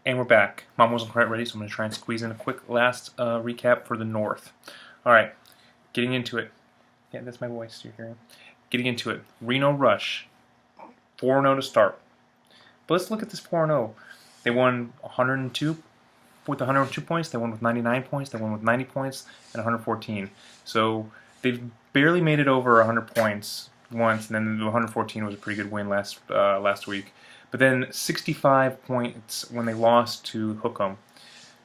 And we're back. Mom wasn't quite ready, so I'm going to try and squeeze in a quick last recap for the North. All right, getting into it. Yeah, that's my voice you're hearing. Getting into it. Reno Rush, 4-0 to start. But let's look at this 4-0. They won 102 with 102 points. They won with 99 points. They won with 90 points and 114. So they've barely made it over 100 points once, and then the 114 was a pretty good win last week. But then 65 points when they lost to Hookham.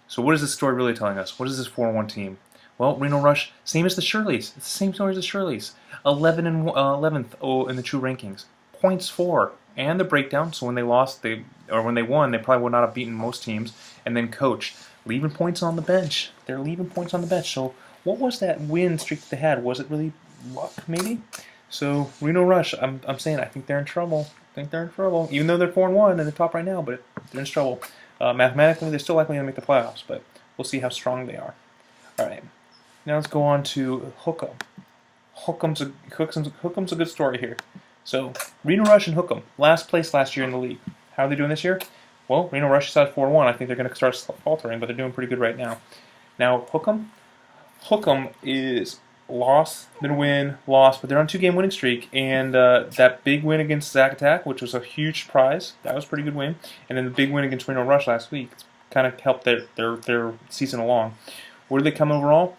So what is this story really telling us? What is this 4-1 team? Well, Reno Rush, same as the Shirleys. It's the same story as the Shirleys. 11th in the true rankings. Points for and the breakdown. So when they lost, when they won, they probably would not have beaten most teams. And then coach leaving points on the bench. They're leaving points on the bench. So what was that win streak that they had? Was it really luck, maybe? So Reno Rush, I'm saying I think they're in trouble. I think they're in trouble, even though they're 4-1 and they're top right now. But they're in trouble. Mathematically, they're still likely to make the playoffs, but we'll see how strong they are. All right, now let's go on to Hookham. Hookham's a good story here. So Reno Rush and Hookham, last place last year in the league. How are they doing this year? Well, Reno Rush is at 4-1. I think they're going to start faltering, but they're doing pretty good right now. Now Hookham is loss, then win, loss, but they're on a 2-game winning streak, and that big win against Zacatec, which was a huge surprise, that was a pretty good win, and then the big win against Reno Rush last week kind of helped their season along. Where did they come overall?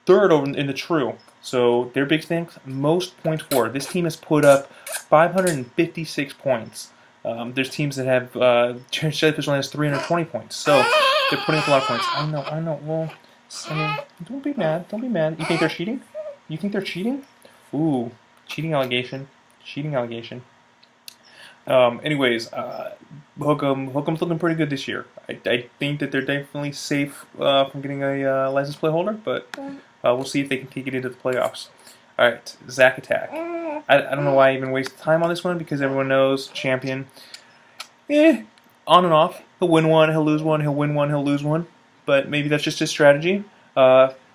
Third over in the true. So their big thing, most points for. This team has put up 556 points. There's teams that have Jellyfish only has 320 points. So they're putting up a lot of points. I know. Well, I mean, don't be mad. Don't be mad. You think they're cheating? You think they're cheating? Ooh, cheating allegation. Cheating allegation. Anyways, Hookham's looking pretty good this year. I think that they're definitely safe from getting a license plate holder, but we'll see if they can take it into the playoffs. All right, Zacatec. I don't know why I even waste time on this one because everyone knows champion. On and off. He'll win one, he'll lose one, he'll win one, he'll lose one. But maybe that's just his strategy.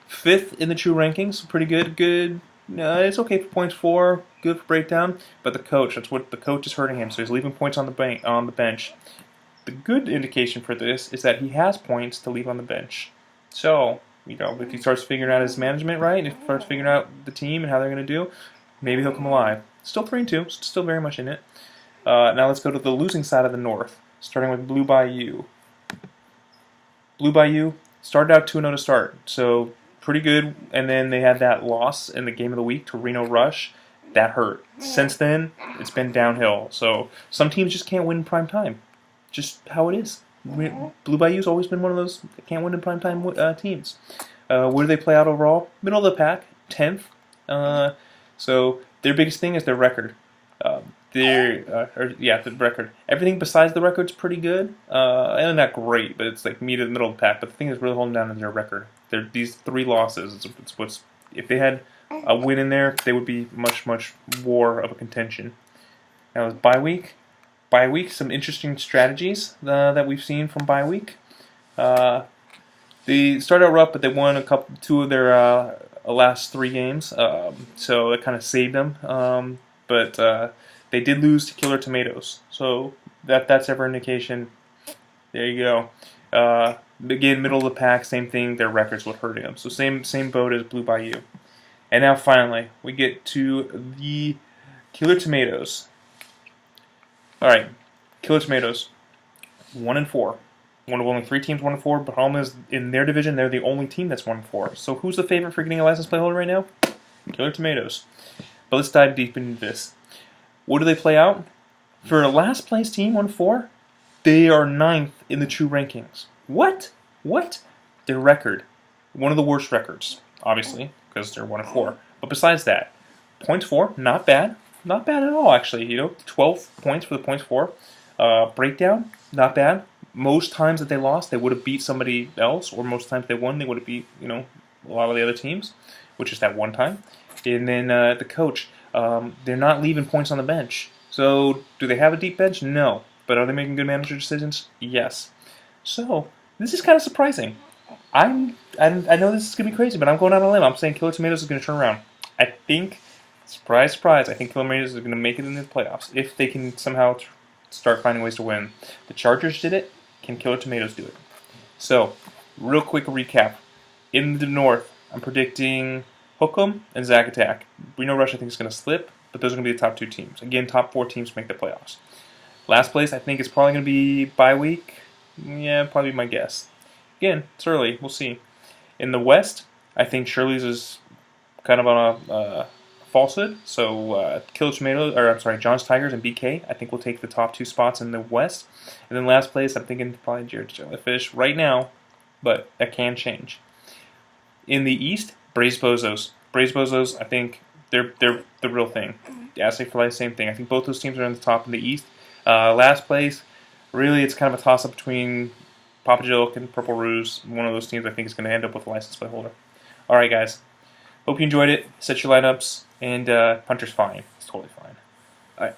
Fifth in the true rankings, pretty good. Good. It's okay for points for, good for breakdown. But the coach, the coach is hurting him, so he's leaving points on the bench. The good indication for this is that he has points to leave on the bench. So, if he starts figuring out his management right, if he starts figuring out the team and how they're going to do, maybe he'll come alive. Still 3-2, still very much in it. Now let's go to the losing side of the North, starting with Blue Bayou. Blue Bayou started out 2-0 to start, so pretty good, and then they had that loss in the game of the week to Reno Rush. That hurt. Since then, it's been downhill. So some teams just can't win in prime time. Just how it is. Blue Bayou's always been one of those that can't win in prime time teams. Where do they play out overall? Middle of the pack, 10th. So their biggest thing is their record. The record. Everything besides the record's pretty good. And not great, but it's like middle of the pack. But the thing that's really holding down is their record. These 3 losses. It's what's if they had a win in there, they would be much more of a contention. Now it's bye week. Bye week. Some interesting strategies that we've seen from bye week. They started out rough, but they won 2 of their last 3 games. So that kind of saved them. But they did lose to Killer Tomatoes, so that's ever indication. There you go. Again, middle of the pack, same thing. Their records would hurt them, so same boat as Blue Bayou. And now finally, we get to the Killer Tomatoes. All right, Killer Tomatoes, 1-4. One of only 3 teams 1-4. But problem is, in their division, they're the only team that's 1-4. So who's the favorite for getting a license plate holder right now? Killer Tomatoes. But let's dive deep into this. What do they play out? For a last place team, 1-4, they are 9th in the true rankings. What? Their record, one of the worst records, obviously, because they're 1-4. But besides that, points for, not bad. Not bad at all, actually. 12 points for the points for. Breakdown, not bad. Most times that they lost, they would have beat somebody else, or most times they won, they would have beat, a lot of the other teams, which is that one time. And then the coach, they're not leaving points on the bench. So, do they have a deep bench? No. But are they making good manager decisions? Yes. So, this is kind of surprising. I know this is going to be crazy, but I'm going out on a limb. I'm saying Killer Tomatoes is going to turn around. I think, surprise, I think Killer Tomatoes is going to make it into the playoffs if they can somehow start finding ways to win. The Chargers did it. Can Killer Tomatoes do it? So, real quick recap. In the North, I'm predicting Hook'em and Zacatec. Reno Rush I think is going to slip, but those are going to be the top 2 teams. Again, top 4 teams make the playoffs. Last place, I think it's probably going to be bye week. Yeah, probably my guess. Again, it's early. We'll see. In the West, I think Shirley's is kind of on a falsehood. So Killer Tomatoes, or I'm sorry, John's Tigers and BK, I think will take the top 2 spots in the West. And then last place, I'm thinking probably Jared's Jellyfish right now, but that can change. In the East, Braised Bozos. Braised Bozos, I think they're the real thing. Assay for Life, same thing. I think both those teams are in the top in the East. Last place, really, it's kind of a toss-up between Papa Jilk and Purple Ruse. One of those teams I think is going to end up with a license plate holder. All right, guys. Hope you enjoyed it. Set your lineups, and punter's fine. It's totally fine. All right.